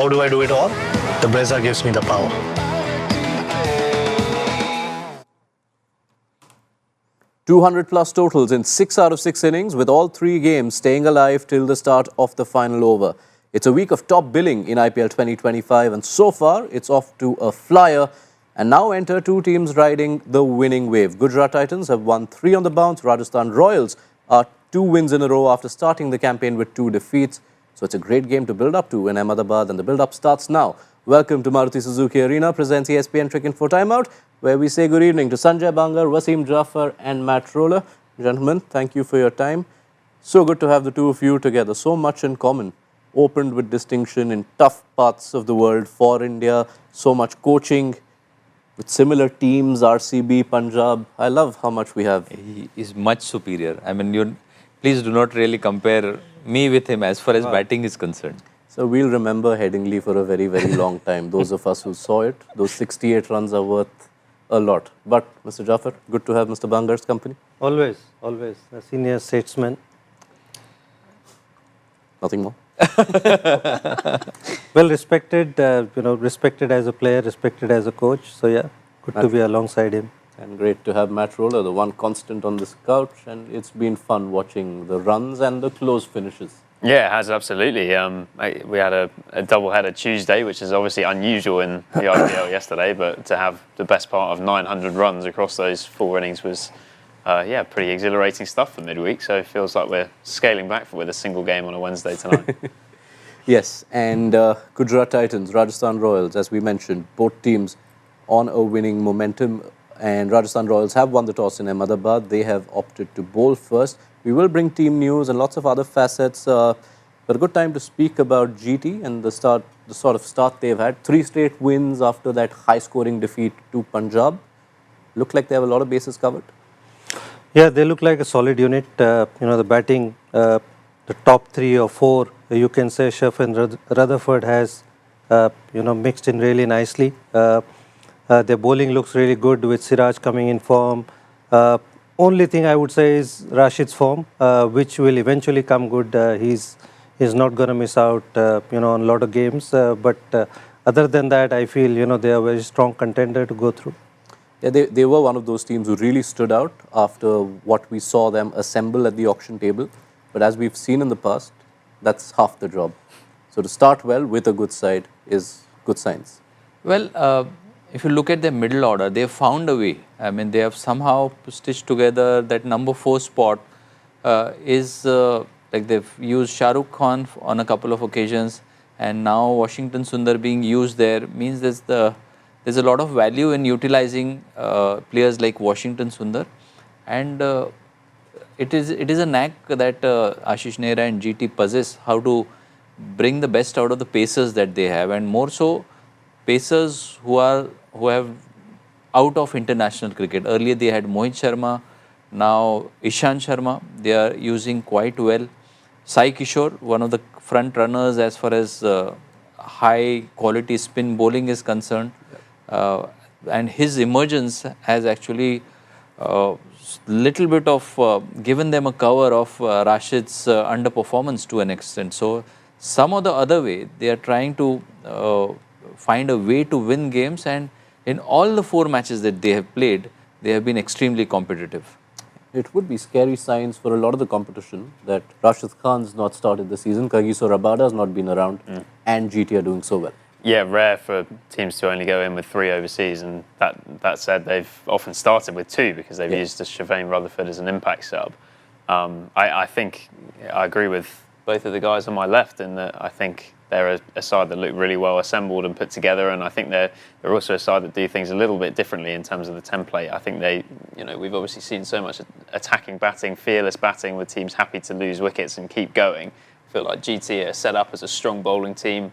how do I do it all? The Brezza gives me the power. +200 totals in 6 out of 6 innings, with all 3 games staying alive till the start of the final over. It's a week of top billing in IPL 2025, and so far it's off to a flyer. And now enter 2 teams riding the winning wave. Gujarat Titans have won 3 on the bounce. Rajasthan Royals are 2 wins in a row after starting the campaign with 2 defeats. So it's a great game to build up to in Ahmedabad, and the build-up starts now. Welcome to Maruti Suzuki Arena, presents ESPN Cricket for Timeout, where we say good evening to Sanjay Bangar, Wasim, Jaffer and Matt Roller. Gentlemen, thank you for your time. So good to have the two of you together. So much in common. Opened with distinction in tough parts of the world for India. So much coaching with similar teams, RCB, Punjab. I love how much we have. He is much superior. I mean, please do not really compare me with him as far as batting is concerned. So we'll remember Headingley for a very, very long time. Those of us who saw it, those 68 runs are worth a lot. But Mr. Jaffer, good to have Mr. Bangar's company. Always, always. A senior statesman. Nothing more. Well respected, respected as a player, respected as a coach. So yeah, good to be alongside him. And great to have Matt Roller, the one constant on this couch. And it's been fun watching the runs and the close finishes. Yeah, it has, absolutely. We had a double-header Tuesday, which is obviously unusual in the IPL yesterday, but to have the best part of 900 runs across those 4 innings was, pretty exhilarating stuff for midweek. So it feels like we're scaling back with a single game on a Wednesday tonight. Yes, and Gujarat Titans, Rajasthan Royals, as we mentioned, both teams on a winning momentum. And Rajasthan Royals have won the toss in Ahmedabad. They have opted to bowl first. We will bring team news and lots of other facets. But a good time to speak about GT and the sort of start they've had. 3 straight wins after that high-scoring defeat to Punjab. Look like they have a lot of bases covered. Yeah, they look like a solid unit. The batting, the top 3 or 4, you can say Jaffer and Rutherford has, mixed in really nicely. Their bowling looks really good with Siraj coming in form. Only thing I would say is Rashid's form, which will eventually come good. He's not going to miss out, on a lot of games. But other than that, I feel, they are a very strong contender to go through. Yeah, they were one of those teams who really stood out after what we saw them assemble at the auction table. But as we've seen in the past, that's half the job. So to start well with a good side is good signs. Well, if you look at their middle order, they have found a way. I mean, they have somehow stitched together that number 4 spot. Like they've used Shah Rukh Khan on a couple of occasions, and now Washington Sundar being used there means there's a lot of value in utilizing players like Washington Sundar, and it is a knack that Ashish Nehra and GT possess, how to bring the best out of the pacers that they have, and more so pacers who have out of international cricket. Earlier they had Mohit Sharma, now Ishant Sharma, they are using quite well. Sai Kishore, one of the front runners as far as high quality spin bowling is concerned, and his emergence has actually little bit of given them a cover of Rashid's underperformance to an extent. So some of the other way they are trying to find a way to win games, and in all the 4 matches that they have played, they have been extremely competitive. It would be scary signs for a lot of the competition that Rashid Khan's not started the season, Kagiso Rabada has not been around, and GT are doing so well. Yeah, rare for teams to only go in with 3 overseas, and that said, they've often started with 2 because they've used Shavane Rutherford as an impact sub. I think I agree with both of the guys on my left in that I think they're a side that look really well assembled and put together, and I think they're also a side that do things a little bit differently in terms of the template. I think we've obviously seen so much attacking batting, fearless batting with teams happy to lose wickets and keep going. I feel like GT are set up as a strong bowling team,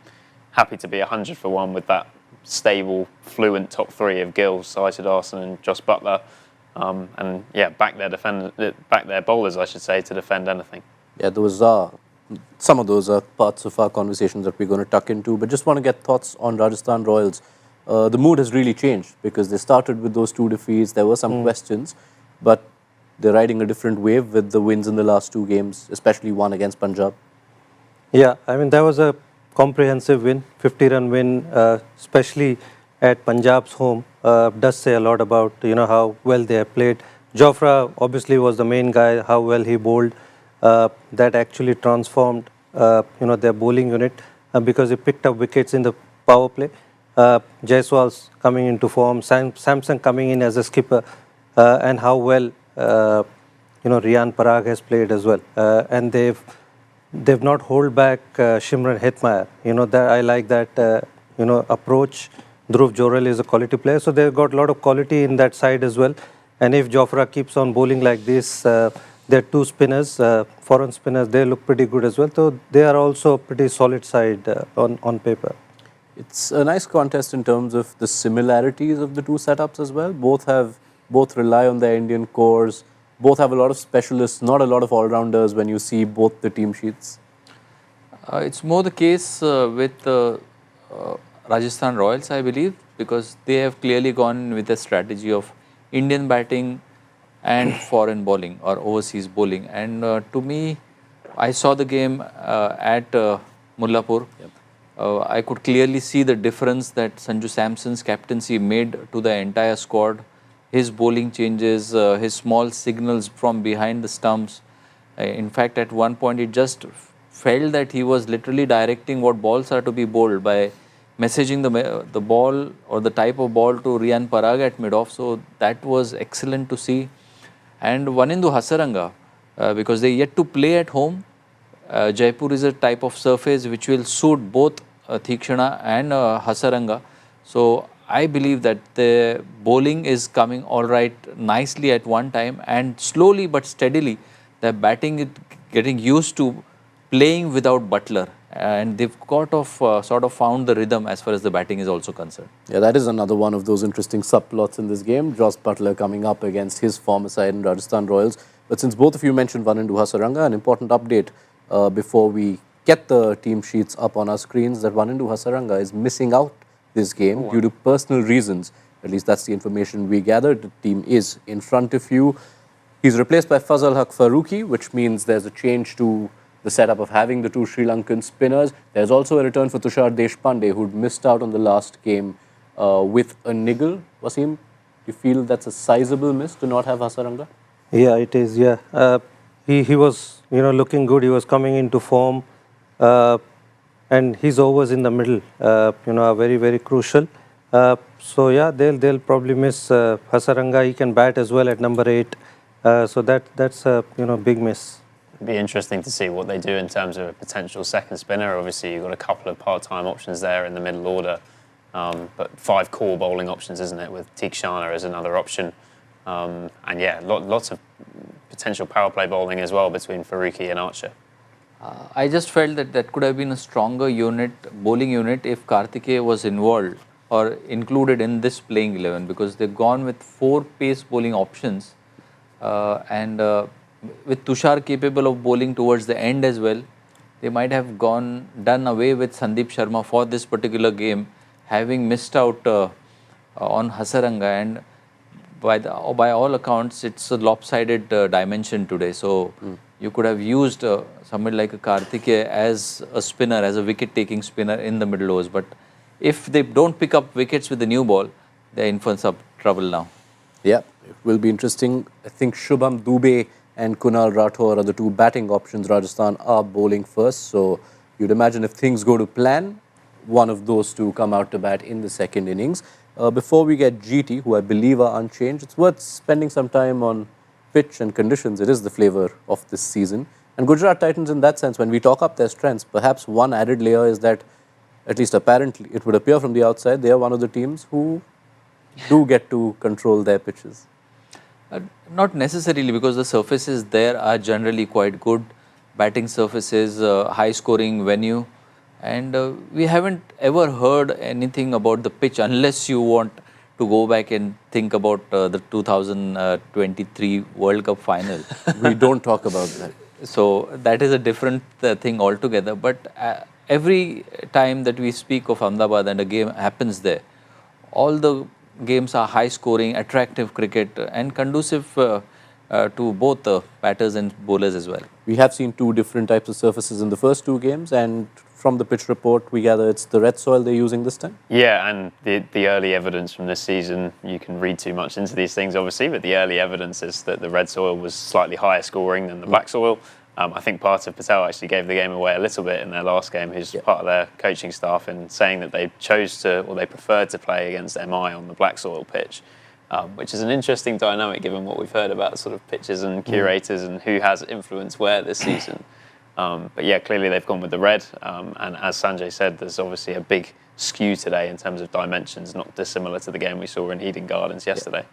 happy to be 100 for 1 with that stable, fluent top 3 of Gill, Sajid Arson and Jos Buttler. And yeah, back their bowlers, I should say, to defend anything. Yeah, some of those are parts of our conversations that we're going to tuck into, but just want to get thoughts on Rajasthan Royals. The mood has really changed because they started with those 2 defeats. There were some questions, but they're riding a different wave with the wins in the last 2 games, especially one against Punjab. Yeah, I mean, that was a comprehensive win, 50-run win, especially at Punjab's home, does say a lot about how well they have played. Jaffer obviously was the main guy, how well he bowled. That actually transformed their bowling unit because he picked up wickets in the power play. Jaiswal's coming into form, Samson coming in as a skipper, and how well Riyan Parag has played as well, and they've not hold back Shimran Hetmeyer. That I like that approach. Dhruv Jorel is a quality player, so they've got a lot of quality in that side as well. And if Jaffer keeps on bowling like this, their two spinners, foreign spinners, they look pretty good as well. So they are also a pretty solid side on paper. It's a nice contest in terms of the similarities of the two setups as well. Both rely on their Indian cores. Both have a lot of specialists, not a lot of all-rounders when you see both the team sheets. It's more the case with Rajasthan Royals, I believe, because they have clearly gone with a strategy of Indian batting and foreign bowling or overseas bowling. And to me, I saw the game at Mullapur. Yep. I could clearly see the difference that Sanju Samson's captaincy made to the entire squad. His bowling changes, his small signals from behind the stumps. In fact, at one point, it just felt that he was literally directing what balls are to be bowled by messaging the ball or the type of ball to Riyan Parag at mid-off. So that was excellent to see. And Vanindu Hasaranga, because they yet to play at home. Jaipur is a type of surface which will suit both Thikshana and Hasaranga. So I believe that the bowling is coming all right nicely at one time, and slowly but steadily the batting is getting used to playing without Buttler, and they've sort of found the rhythm as far as the batting is also concerned. Yeah, that is another one of those interesting subplots in this game. Jos Buttler coming up against his former side in Rajasthan Royals. But since both of you mentioned Vanindu Hasaranga, an important update before we get the team sheets up on our screens, that Vanindu Hasaranga is missing out this game due to personal reasons. At least that's the information we gathered. The team is in front of you. He's replaced by Fazal Haq Farooqi, which means there's a change to the setup of having the two Sri Lankan spinners. There's also a return for Tushar Deshpande, who'd missed out on the last game with a niggle. Wasim, do you feel that's a sizable miss to not have Hasaranga? Yeah, it is. Yeah, he was looking good. He was coming into form, and his overs in the middle are very, very crucial. So yeah, they'll probably miss Hasaranga. He can bat as well at number 8. So that's a big miss. It'd be interesting to see what they do in terms of a potential second spinner. Obviously, you've got a couple of part-time options there in the middle order, but 5 core bowling options, isn't it? With Tikshana as another option, and yeah, lots of potential power play bowling as well between Farooqi and Archer. I just felt that could have been a stronger bowling unit, if Karthikeya was involved or included in this playing 11, because they've gone with 4 pace bowling options, and with Tushar capable of bowling towards the end as well, they might have done away with Sandeep Sharma for this particular game, having missed out on Hasaranga. And by all accounts, it's a lopsided dimension today. So you could have used somebody like a Karthikeya as a spinner, as a wicket-taking spinner in the middle overs. But if they don't pick up wickets with the new ball, they're in for some trouble now. Yeah, it will be interesting. I think Shubham Dubey and Kunal Rathore are the 2 batting options. Rajasthan are bowling first, so you'd imagine if things go to plan, one of those 2 come out to bat in the second innings. Before we get GT, who I believe are unchanged, it's worth spending some time on pitch and conditions. It is the flavour of this season. And Gujarat Titans, in that sense, when we talk up their strengths, perhaps one added layer is that, at least apparently, it would appear from the outside, they are one of the teams who do get to control their pitches. Not necessarily, because the surfaces there are generally quite good. Batting surfaces, high scoring venue, and we haven't ever heard anything about the pitch unless you want to go back and think about the 2023 World Cup final. We don't talk about that. So that is a different thing altogether. But every time that we speak of Ahmedabad and a game happens there, all the games are high scoring, attractive cricket, and conducive to both batters and bowlers as well. We have seen 2 different types of surfaces in the first 2 games, and from the pitch report, we gather it's the red soil they're using this time? Yeah, and the early evidence from this season, you can read too much into these things, obviously, but the early evidence is that the red soil was slightly higher scoring than the black soil. I think Partha Patel actually gave the game away a little bit in their last game, who's part of their coaching staff, in saying that they chose to, or they preferred to play against MI on the black soil pitch, which is an interesting dynamic given what we've heard about sort of pitches and curators and who has influence where this season. But yeah, clearly they've gone with the red. And as Sanjay said, there's obviously a big skew today in terms of dimensions, not dissimilar to the game we saw in Eden Gardens yesterday.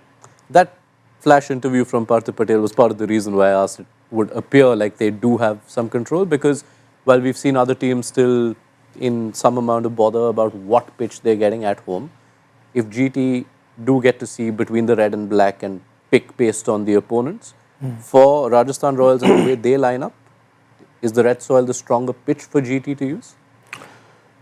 That flash interview from Partha Patel was part of the reason why I asked it would appear like they do have some control, because while we've seen other teams still in some amount of bother about what pitch they're getting at home, if GT do get to see between the red and black and pick based on the opponents, for Rajasthan Royals and the way they line up, is the red soil the stronger pitch for GT to use?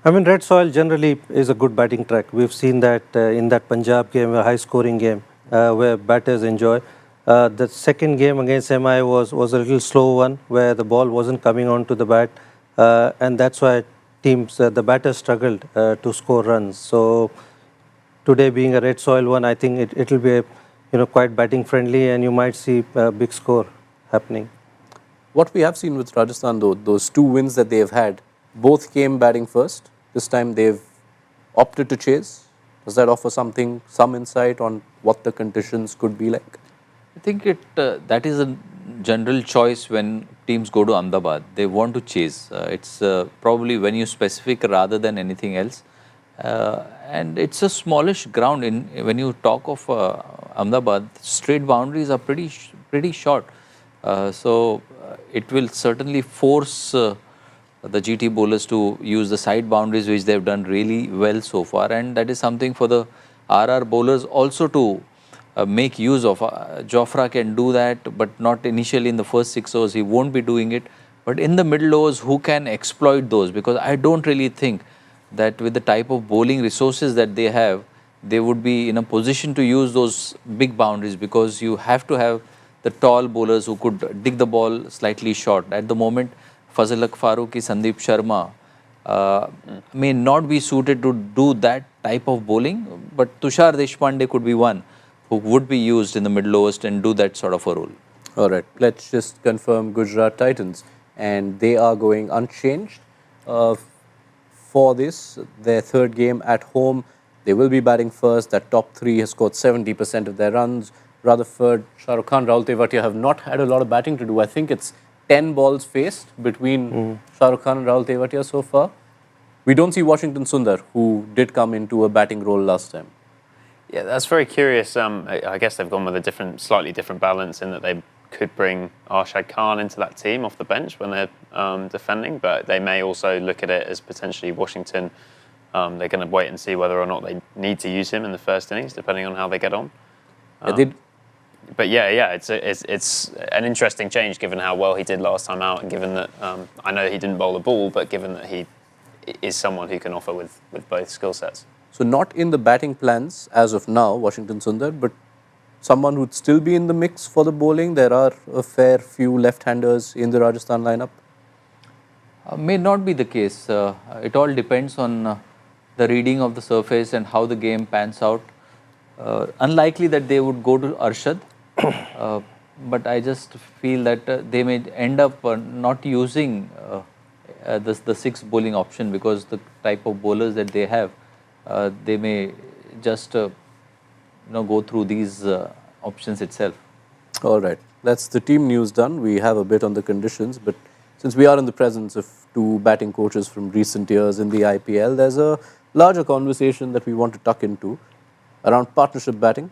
I mean, red soil generally is a good batting track. We've seen that in that Punjab game, a high-scoring game where batters enjoy. The second game against MI was a little slow one where the ball wasn't coming onto the bat, and that's why teams, the batters struggled to score runs. So today being a red soil one, I think it'll be quite batting friendly, and you might see a big score happening. What we have seen with Rajasthan though, those two wins that they have had, both came batting first. This time they've opted to chase. Does that offer some insight on what the conditions could be like? I think that is a general choice when teams go to Ahmedabad. They want to chase. It's probably venue specific rather than anything else. And it's a smallish ground. When you talk of Ahmedabad, straight boundaries are pretty short. So it will certainly force the GT bowlers to use the side boundaries, which they've done really well so far. And that is something for the RR bowlers also to make use of. Jaffer can do that, but not initially in the first 6 overs. He won't be doing it. But in the middle overs, who can exploit those? Because I don't really think that with the type of bowling resources that they have, they would be in a position to use those big boundaries, because you have to have the tall bowlers who could dig the ball slightly short. At the moment, Fazil Faruqi, Sandeep Sharma may not be suited to do that type of bowling, but Tushar Deshpande could be one who would be used in the middle overs and do that sort of a role. All right, let's just confirm Gujarat Titans, and they are going unchanged for this, their third game at home. They will be batting first. That top three has scored 70% of their runs. Rutherford, Shah Rukh Khan, Rahul Tewatia have not had a lot of batting to do. I think it's 10 balls faced between Shah Rukh Khan and Rahul Tewatia so far. We don't see Washington Sundar, who did come into a batting role last time. Yeah, that's very curious. I guess they've gone with a slightly different balance in that they could bring Arshad Khan into that team off the bench when they're defending, but they may also look at it as potentially Washington. They're going to wait and see whether or not they need to use him in the first innings, depending on how they get on. But yeah, it's an interesting change given how well he did last time out, and given that I know he didn't bowl the ball, but given that he is someone who can offer with both skill sets. So not in the batting plans as of now, Washington Sundar, but someone who'd still be in the mix for the bowling. There are a fair few left-handers in the Rajasthan lineup. May not be the case. It all depends on the reading of the surface and how the game pans out. Unlikely that they would go to Arshad, but I just feel that they may end up not using the sixth bowling option, because the type of bowlers that they have, they may just go through these options itself. All right, that's the team news done. We have a bit on the conditions, but since we are in the presence of two batting coaches from recent years in the IPL, there's a larger conversation that we want to tuck into around partnership batting,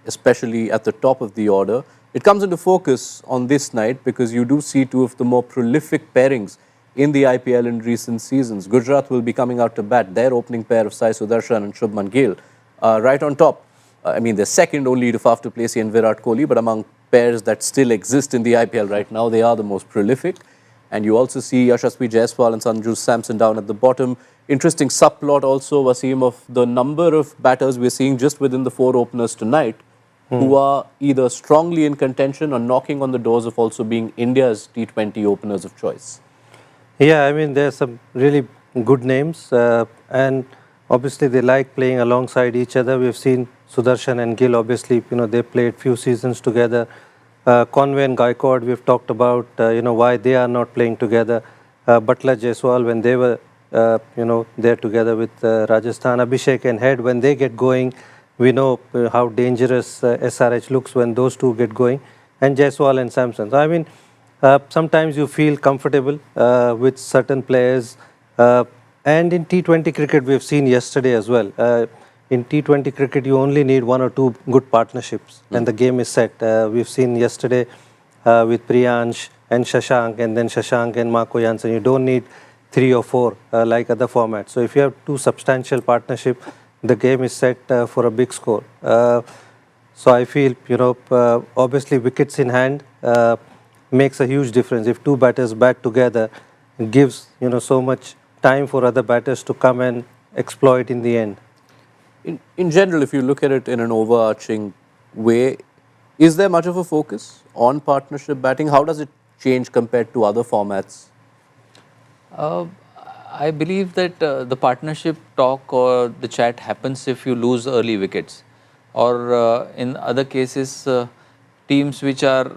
especially at the top of the order. It comes into focus on this night because you do see two of the more prolific pairings in the IPL in recent seasons. Gujarat will be coming out to bat. Their opening pair of Sai Sudarshan and Shubman Gill right on top. I mean, they're second only to Faf du Plessis and Virat Kohli, but among pairs that still exist in the IPL right now, they are the most prolific. And you also see Yashasvi Jaiswal and Sanju Samson down at the bottom. Interesting subplot also, Wasim, of the number of batters we're seeing just within the four openers tonight who are either strongly in contention or knocking on the doors of also being India's T20 openers of choice. Yeah, I mean, there's some really good names, and obviously they like playing alongside each other. We've seen Sudarshan and Gill, obviously, they played few seasons together. Conway and Gaikwad, we've talked about, why they are not playing together. Buttler, Jaiswal, when they were, there together with Rajasthan. Abhishek and Head, when they get going, we know how dangerous SRH looks when those two get going. And Jaiswal and Samson. So, I mean, sometimes you feel comfortable with certain players. And in T20 cricket, we've seen yesterday as well. In T20 cricket, you only need one or two good partnerships, and the game is set. We've seen yesterday with Priyansh and Shashank, and then Shashank and Marco Janssen. You don't need 3 or 4 like other formats. So if you have 2 substantial partnership, the game is set for a big score. So I feel, obviously wickets in hand makes a huge difference. If 2 batters bat together, it gives, so much time for other batters to come and exploit in the end. In general, if you look at it in an overarching way, is there much of a focus on partnership batting? How does it change compared to other formats? I believe that the partnership talk or the chat happens if you lose early wickets, or in other cases, teams which are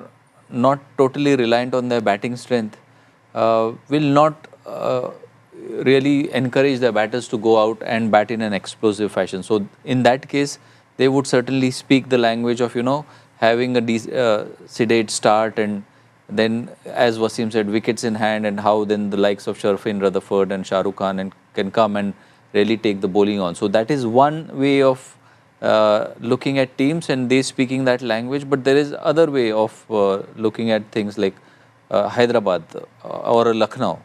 not totally reliant on their batting strength will not really encourage their batters to go out and bat in an explosive fashion. So in that case, they would certainly speak the language of, having a sedate start, and then, as Wasim said, wickets in hand, and how then the likes of Sharfin, Rutherford and Shah Rukh Khan can come and really take the bowling on. So that is one way of looking at teams, and they speaking that language. But there is other way of looking at things like Hyderabad or Lucknow,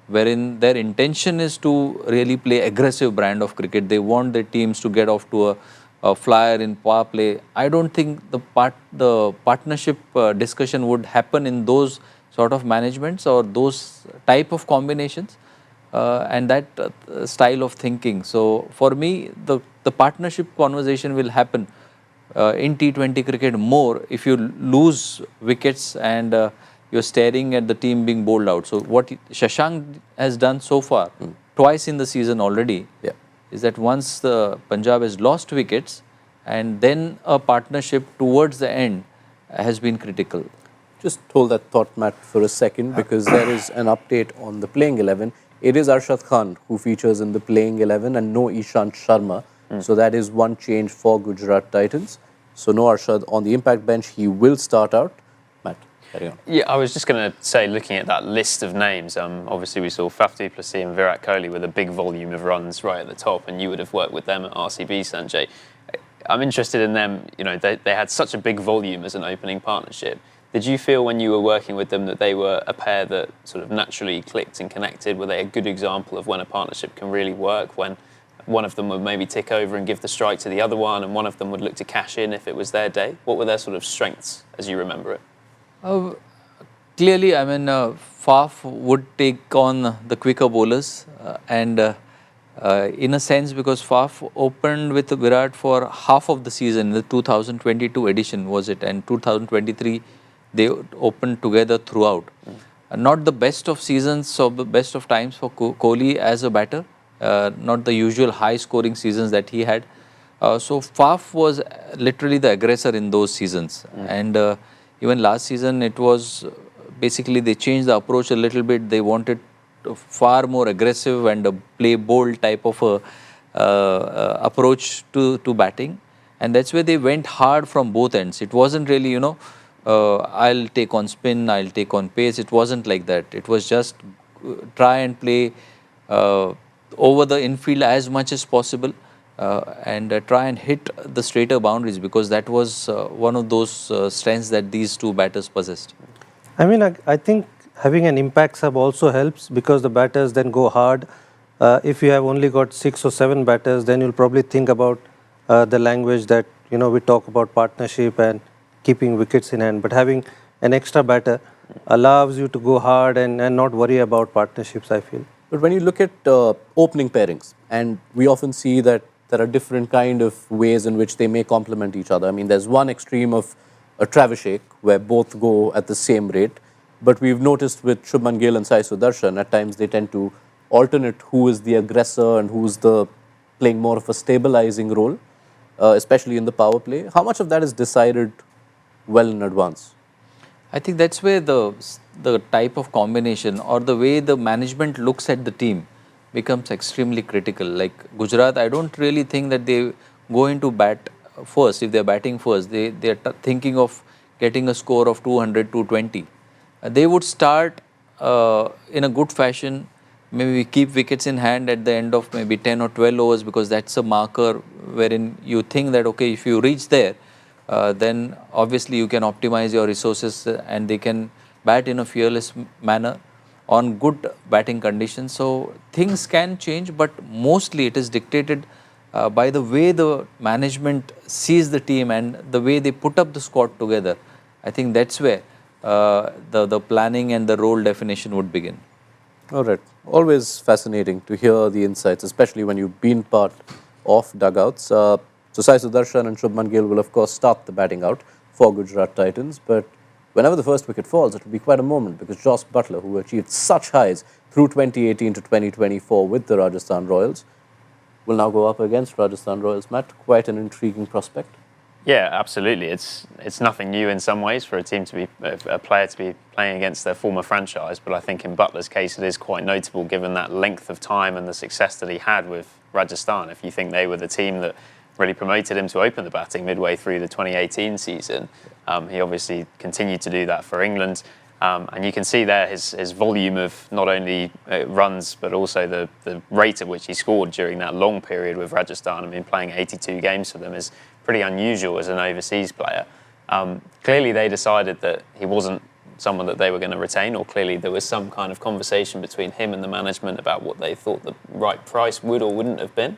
wherein their intention is to really play aggressive brand of cricket. They want their teams to get off to a flyer in power play. I don't think the partnership discussion would happen in those sort of managements or those type of combinations and that style of thinking. So for me, the partnership conversation will happen in T20 cricket more if you lose wickets and you're staring at the team being bowled out. So what Shashank has done so far, twice in the season already, is that once the Punjab has lost wickets, and then a partnership towards the end has been critical. Just hold that thought, Matt, for a second, because there is an update on the playing 11. It is Arshad Khan who features in the playing 11 and no Ishant Sharma. So that is one change for Gujarat Titans. So no Arshad on the impact bench. He will start out. Matt, carry on. Yeah, I was just going to say, looking at that list of names, obviously we saw Faf du Plessis and Virat Kohli with a big volume of runs right at the top, and you would have worked with them at RCB, Sanjay. I'm interested in them, they had such a big volume as an opening partnership. Did you feel when you were working with them that they were a pair that sort of naturally clicked and connected? Were they a good example of when a partnership can really work, when one of them would maybe tick over and give the strike to the other one, and one of them would look to cash in if it was their day? What were their sort of strengths as you remember it? Clearly, I mean, Faf would take on the quicker bowlers and in a sense, because Faf opened with Virat for half of the season, the 2022 edition was it, and 2023 they opened together throughout. Not the best of seasons or the best of times for Kohli as a batter, not the usual high scoring seasons that he had. So Faf was literally the aggressor in those seasons. And even last season it was basically they changed the approach a little bit. They wanted far more aggressive and a play bold type of approach to batting. And that's where they went hard from both ends. It wasn't really, I'll take on spin, I'll take on pace. It wasn't like that. It was just try and play over the infield as much as possible and try and hit the straighter boundaries, because that was one of those strengths that these two batters possessed. I mean, I think having an impact sub also helps, because the batters then go hard. If you have only got 6 or 7 batters, then you'll probably think about the language that, we talk about partnership and keeping wickets in hand. But having an extra batter allows you to go hard and not worry about partnerships, I feel. But when you look at opening pairings, and we often see that there are different kind of ways in which they may complement each other. I mean, there's one extreme of a Travis where both go at the same rate. But we've noticed with Shubman Gill and Sai Sudarshan, at times they tend to alternate who is the aggressor and who's the playing more of a stabilizing role, especially in the power play. How much of that is decided well in advance? I think that's where the type of combination or the way the management looks at the team becomes extremely critical. Like Gujarat, I don't really think that they go into bat first. If they're batting first, they're thinking of getting a score of 200, 220. They would start in a good fashion, maybe keep wickets in hand at the end of maybe 10 or 12 overs, because that's a marker wherein you think that, okay, if you reach there, then obviously you can optimize your resources and they can bat in a fearless manner on good batting conditions. So things can change, but mostly it is dictated by the way the management sees the team and the way they put up the squad together. I think that's where the planning and the role definition would begin. All right. Always fascinating to hear the insights, especially when you've been part of dugouts. So Sai Sudarshan and Shubman Gill will of course start the batting out for Gujarat Titans, but whenever the first wicket falls, it will be quite a moment, because Jos Buttler, who achieved such highs through 2018 to 2024 with the Rajasthan Royals, will now go up against Rajasthan Royals. Matt, quite an intriguing prospect. Yeah, absolutely. It's nothing new in some ways for a player to be playing against their former franchise, but I think in Butler's case it is quite notable given that length of time and the success that he had with Rajasthan. If you think they were the team that really promoted him to open the batting midway through the 2018 season, he obviously continued to do that for England. And you can see there his volume of not only runs but also the rate at which he scored during that long period with Rajasthan. I mean, playing 82 games for them is pretty unusual as an overseas player. Clearly they decided that he wasn't someone that they were going to retain, or clearly there was some kind of conversation between him and the management about what they thought the right price would or wouldn't have been.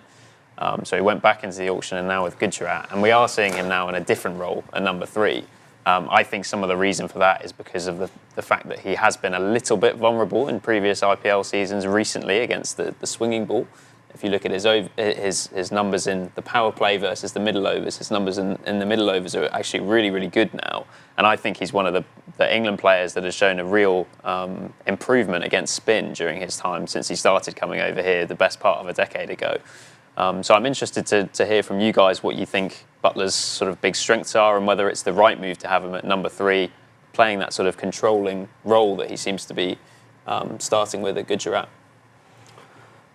So he went back into the auction and now with Gujarat, and we are seeing him now in a different role at number 3. I think some of the reason for that is because of the fact that he has been a little bit vulnerable in previous IPL seasons recently against the swinging ball. If you look at his numbers in the power play versus the middle overs, his numbers in the middle overs are actually really, really good now. And I think he's one of the England players that has shown a real improvement against spin during his time since he started coming over here the best part of a decade ago. So I'm interested to hear from you guys what you think Butler's sort of big strengths are and whether it's the right move to have him at number 3, playing that sort of controlling role that he seems to be starting with at Gujarat.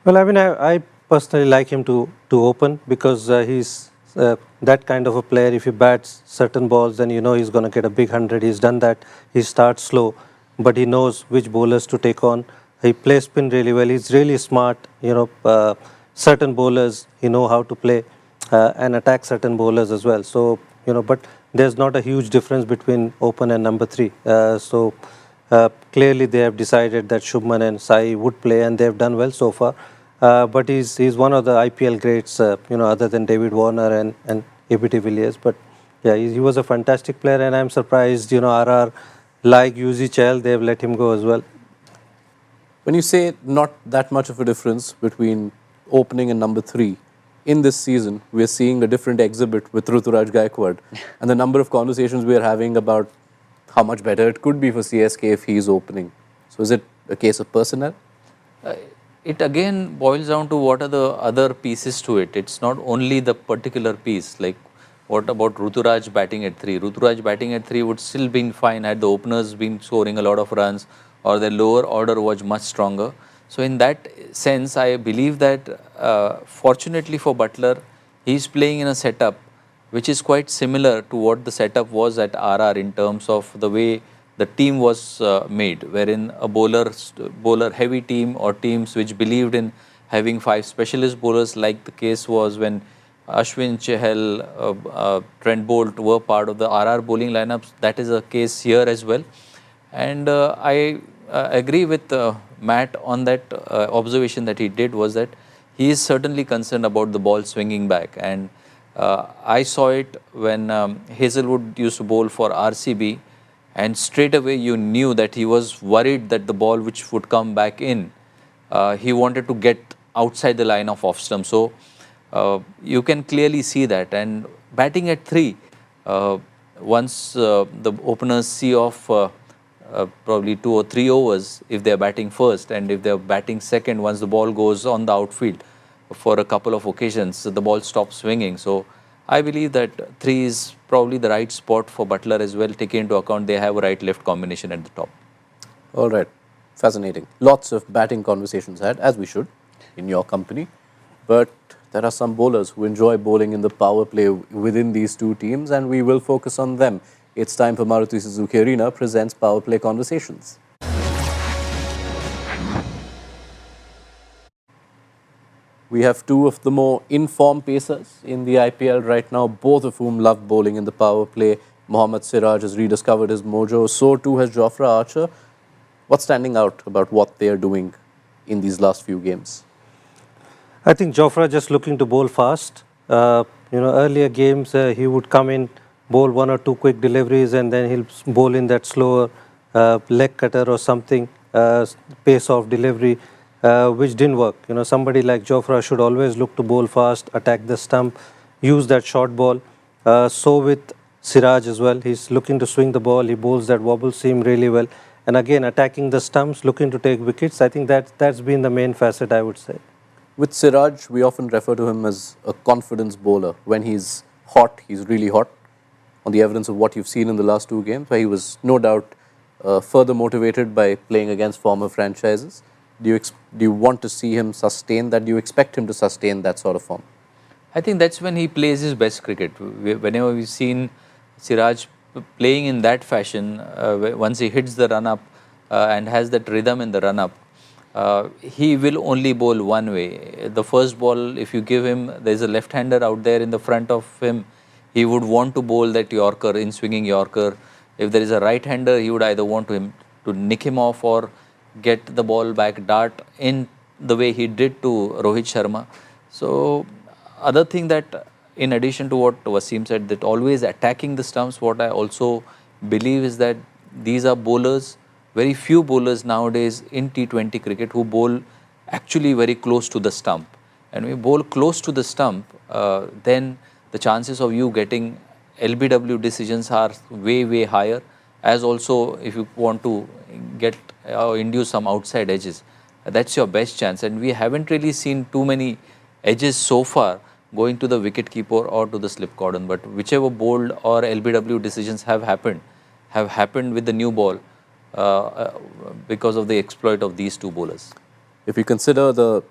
Well, I mean, I personally like him to open, because he's that kind of a player. If he bats certain balls, then you know he's going to get a big 100. He's done that. He starts slow, but he knows which bowlers to take on. He plays spin really well. He's really smart, certain bowlers, he know how to play and attack certain bowlers as well. So, but there's not a huge difference between open and number 3. So clearly they have decided that Shubman and Sai would play, and they've done well so far. But he's one of the IPL greats, other than David Warner and AB de Villiers. But yeah, he was a fantastic player, and I'm surprised, RR, like Yuzi Chahal, they've let him go as well. When you say not that much of a difference between opening and number 3, in this season, we're seeing a different exhibit with Ruturaj Gaikwad. And the number of conversations we're having about how much better it could be for CSK if he's opening. So is it a case of personnel? It again boils down to what are the other pieces to it. It's not only the particular piece. Like, what about Ruturaj batting at 3? Ruturaj batting at 3 would still been fine had the openers been scoring a lot of runs or the lower order was much stronger. So in that sense, I believe that fortunately for Buttler, he's playing in a setup which is quite similar to what the setup was at RR in terms of the way the team was made, wherein a bowler heavy team or teams which believed in having 5 specialist bowlers, like the case was when Ashwin, Chahal, Trent Bolt were part of the RR bowling lineups. That is a case here as well. And I agree with Matt on that observation that he did, was that he is certainly concerned about the ball swinging back. And I saw it when Hazelwood used to bowl for RCB, and straight away you knew that he was worried that the ball which would come back in, he wanted to get outside the line of off stump. So you can clearly see that. And batting at 3, once the openers see off probably 2 or 3 overs if they're batting first, and if they're batting second, once the ball goes on the outfield for a couple of occasions, the ball stops swinging. So I believe that 3 is probably the right spot for Buttler as well, taking into account they have a right-left combination at the top. All right. Fascinating. Lots of batting conversations had, as we should, in your company. But there are some bowlers who enjoy bowling in the power play within these two teams, and we will focus on them. It's time for Maruti Suzuki Arena presents Power Play Conversations. We have two of the more in-form pacers in the IPL right now, both of whom love bowling in the power play. Mohammad Siraj has rediscovered his mojo, so too has Jaffer Archer. What's standing out about what they are doing in these last few games? I think Jaffer just looking to bowl fast. Earlier games he would come in, bowl 1 or 2 quick deliveries, and then he'll bowl in that slower leg cutter or something, pace of delivery, which didn't work. Somebody like Jaffer should always look to bowl fast, attack the stump, use that short ball. So with Siraj as well, he's looking to swing the ball. He bowls that wobble seam really well. And again, attacking the stumps, looking to take wickets. I think that's been the main facet, I would say. With Siraj, we often refer to him as a confidence bowler. When he's hot, he's really hot. On the evidence of what you've seen in the last 2 games, where he was no doubt further motivated by playing against former franchises. Do you want to see him sustain that? Do you expect him to sustain that sort of form? I think that's when he plays his best cricket. Whenever we've seen Siraj playing in that fashion, once he hits the run-up and has that rhythm in the run-up, he will only bowl one way. The first ball, if you give him, there's a left-hander out there in the front of him, he would want to bowl that Yorker, in-swinging Yorker. If there is a right-hander, he would either want to nick him off or get the ball back, dart in the way he did to Rohit Sharma. So, other thing that, in addition to what Wasim said, that always attacking the stumps, what I also believe is that these are bowlers, very few bowlers nowadays in T20 cricket who bowl actually very close to the stump. And when you bowl close to the stump, then the chances of you getting LBW decisions are way, way higher. As also, if you want to get induce some outside edges, that's your best chance. And we haven't really seen too many edges so far going to the wicketkeeper or to the slip cordon. But whichever bowled or LBW decisions have happened with the new ball because of the exploit of these two bowlers. If you consider the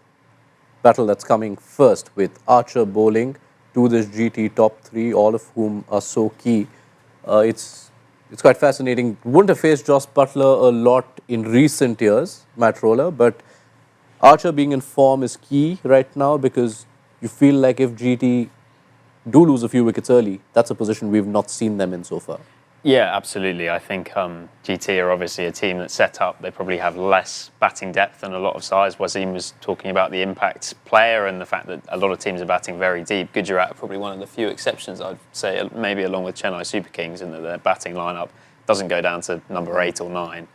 battle that's coming first with Archer bowling to this GT top 3, all of whom are so key, it's quite fascinating. Wouldn't have faced Jos Buttler a lot in recent years, Matt Roller, but Archer being in form is key right now because you feel like if GT do lose a few wickets early, that's a position we've not seen them in so far. Yeah, absolutely. I think GT are obviously a team that's set up. They probably have less batting depth than a lot of sides. Wasim was talking about the impact player and the fact that a lot of teams are batting very deep. Gujarat are probably one of the few exceptions, I'd say, maybe along with Chennai Super Kings, in that their batting lineup doesn't go down to number 8 or 9.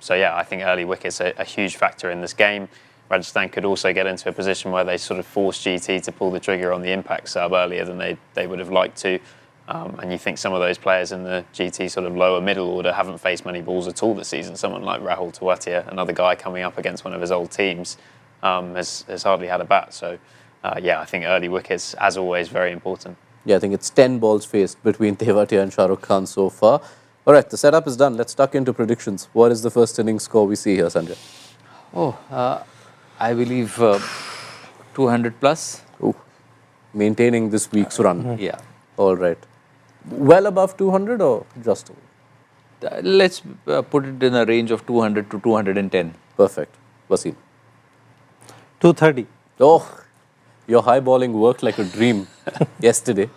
So yeah, I think early wickets are a huge factor in this game. Rajasthan could also get into a position where they sort of force GT to pull the trigger on the impact sub earlier than they would have liked to. And you think some of those players in the GT sort of lower middle order haven't faced many balls at all this season. Someone like Rahul Tewatia, another guy coming up against one of his old teams, has hardly had a bat. So yeah, I think early wickets, as always, very important. Yeah, I think it's 10 balls faced between Tewatia and Shah Rukh Khan so far. All right, the setup is done. Let's tuck into predictions. What is the first innings score we see here, Sanjay? I believe 200 plus. Ooh, maintaining this week's run. Yeah. All right. Well above 200 or just over? Let's put it in a range of 200 to 210. Perfect. Wasim? 230. Oh, your high bowling worked like a dream yesterday.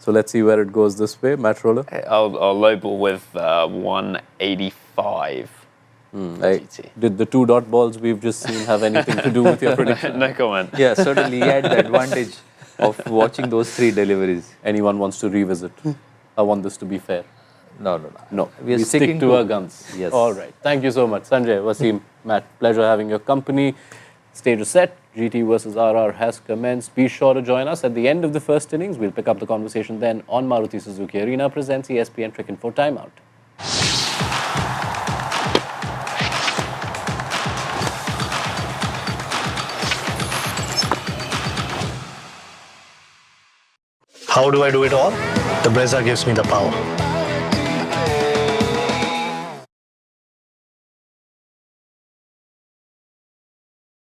So let's see where it goes this way. Matt Roller? I'll lowball with 185. Did the 2 dot balls we've just seen have anything to do with your prediction? No comment. Yeah, certainly he had the advantage of watching those 3 deliveries. Anyone wants to revisit? I want this to be fair. No. No, We are stick sticking to our guns. Yes. All right. Thank you so much. Sanjay, Wasim, Matt, pleasure having your company. Stage is set. GT versus RR has commenced. Be sure to join us at the end of the first innings. We'll pick up the conversation then on Maruti Suzuki Arena presents ESPN Cricket for Timeout. How do I do it all? The Brezza gives me the power.